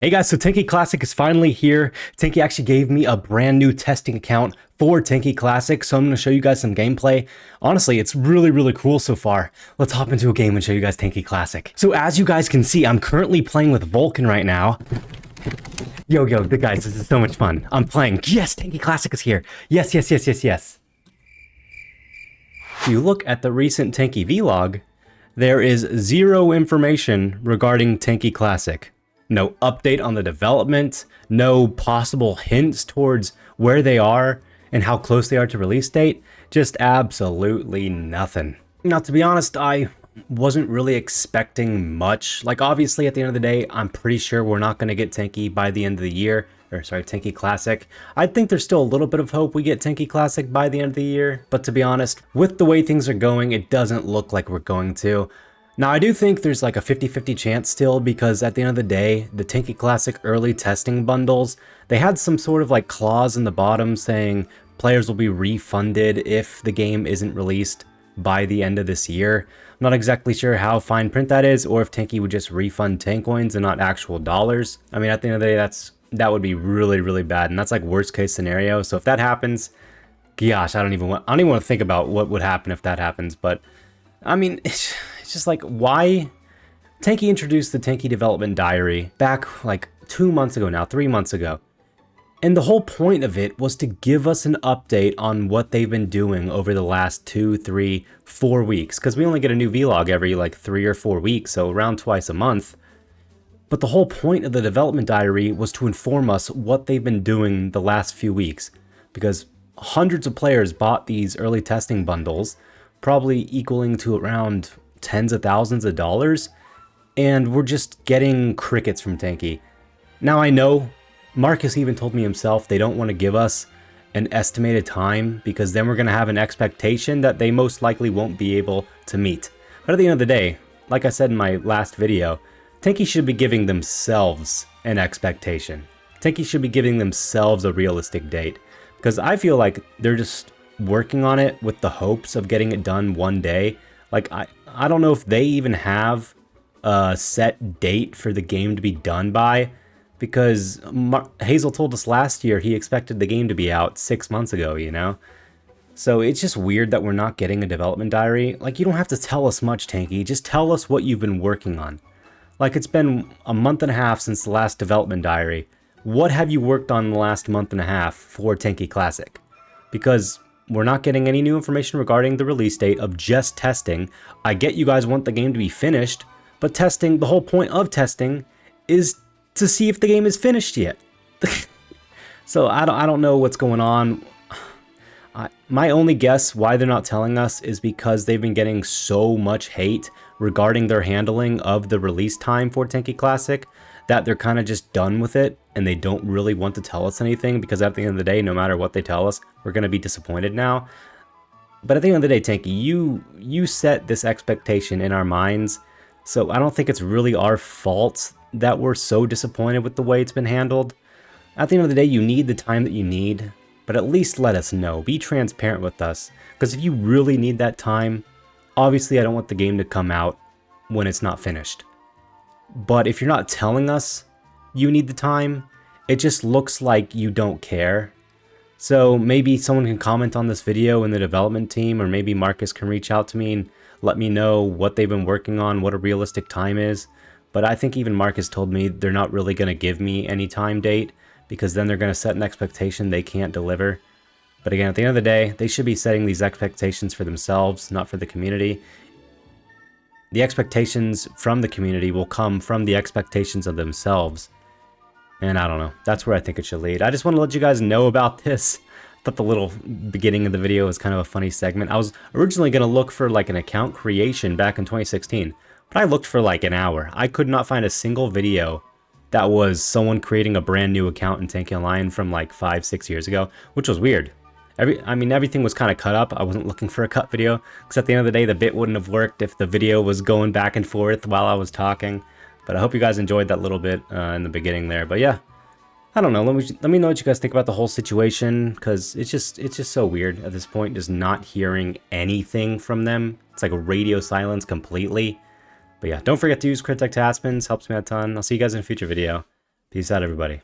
Hey guys, so Tanki Classic is finally here. Tanki actually gave me a brand new testing account for Tanki Classic, so I'm going to show you guys some gameplay. Honestly, it's really cool so far. Let's hop into a game and show you guys Tanki Classic. So as you guys can see, I'm currently playing with Vulcan right now. Yo, guys, this is so much fun. I'm playing. Yes, Tanki Classic is here. Yes. If you look at the recent Tanki vlog, there is zero information regarding Tanki Classic. No update on the development, no possible hints towards where they are and how close they are to release date, just absolutely nothing. Now, to be honest, I wasn't really expecting much. Like, obviously, at the end of the day, I'm pretty sure we're not going to get Tanki by the end of the year. Or, sorry, Tanki Classic. I think there's still a little bit of hope we get Tanki Classic by the end of the year. But to be honest, with the way things are going, it doesn't look like we're going to. Now, I do think there's like a 50-50 chance still, because at the end of the day, the Tanki Classic early testing bundles, they had some sort of like clause in the bottom saying players will be refunded if the game isn't released by the end of this year. I'm not exactly sure how fine print that is, or if Tanki would just refund tank coins and not actual dollars. I mean, at the end of the day, that would be really bad, and that's like worst case scenario. So if that happens, gosh, I don't even want to think about what would happen if that happens. But I mean, it's just like, why? Tanki introduced the Tanki Development Diary back like 2 months ago now, 3 months ago. And the whole point of it was to give us an update on what they've been doing over the last 2, 3, 4 weeks. Because we only get a new vlog every like 3 or 4 weeks, so around twice a month. But the whole point of the Development Diary was to inform us what they've been doing the last few weeks. Because hundreds of players bought these early testing bundles, probably equaling to around tens of thousands of dollars, and we're just getting crickets from Tanki. Now, I know Marcus even told me himself they don't want to give us an estimated time, because then we're going to have an expectation that they most likely won't be able to meet. But at the end of the day, like I said in my last video, Tanki should be giving themselves an expectation. Tanki should be giving themselves a realistic date, because I feel like they're just working on it with the hopes of getting it done one day. Like, I don't know if they even have a set date for the game to be done by, because Hazel told us last year he expected the game to be out 6 months ago, you know? So it's just weird that we're not getting a development diary. Like, you don't have to tell us much, Tanki. Just tell us what you've been working on. Like, it's been a month and a half since the last development diary. What have you worked on in the last month and a half for Tanki Classic? Because we're not getting any new information regarding the release date of just testing. I get you guys want the game to be finished, but testing, the whole point of testing is to see if the game is finished yet. So I don't know what's going on. My only guess why they're not telling us is because they've been getting so much hate regarding their handling of the release time for Tanki Classic that they're kind of just done with it, and they don't really want to tell us anything, because at the end of the day, no matter what they tell us, we're going to be disappointed now. But at the end of the day, Tanki, you set this expectation in our minds, so I don't think it's really our fault that we're so disappointed with the way it's been handled. At the end of the day, you need the time that you need, but at least let us know. Be transparent with us, because if you really need that time, obviously I don't want the game to come out when it's not finished. But if you're not telling us you need the time, it just looks like you don't care. So maybe someone can comment on this video in the development team, or maybe Marcus can reach out to me and let me know what they've been working on, what a realistic time is. But I think even Marcus told me they're not really going to give me any time date, because then they're going to set an expectation they can't deliver. But again, at the end of the day, they should be setting these expectations for themselves, not for the community. The expectations from the community will come from the expectations of themselves. And I don't know. That's where I think it should lead. I just want to let you guys know about this. I thought the little beginning of the video was kind of a funny segment. I was originally going to look for like an account creation back in 2016. But I looked for like an hour. I could not find a single video that was someone creating a brand new account in Tanki Online from like 5-6 years ago, which was weird. I mean, everything was kind of cut up. I wasn't looking for a cut video, because at the end of the day, the bit wouldn't have worked if the video was going back and forth while I was talking. But I hope you guys enjoyed that little bit in the beginning there. But yeah, I don't know. Let me know what you guys think about the whole situation, because it's just so weird at this point, just not hearing anything from them. It's like a radio silence completely. But yeah, don't forget to use Taspens. Helps me a ton. I'll see you guys in a future video. Peace out, everybody.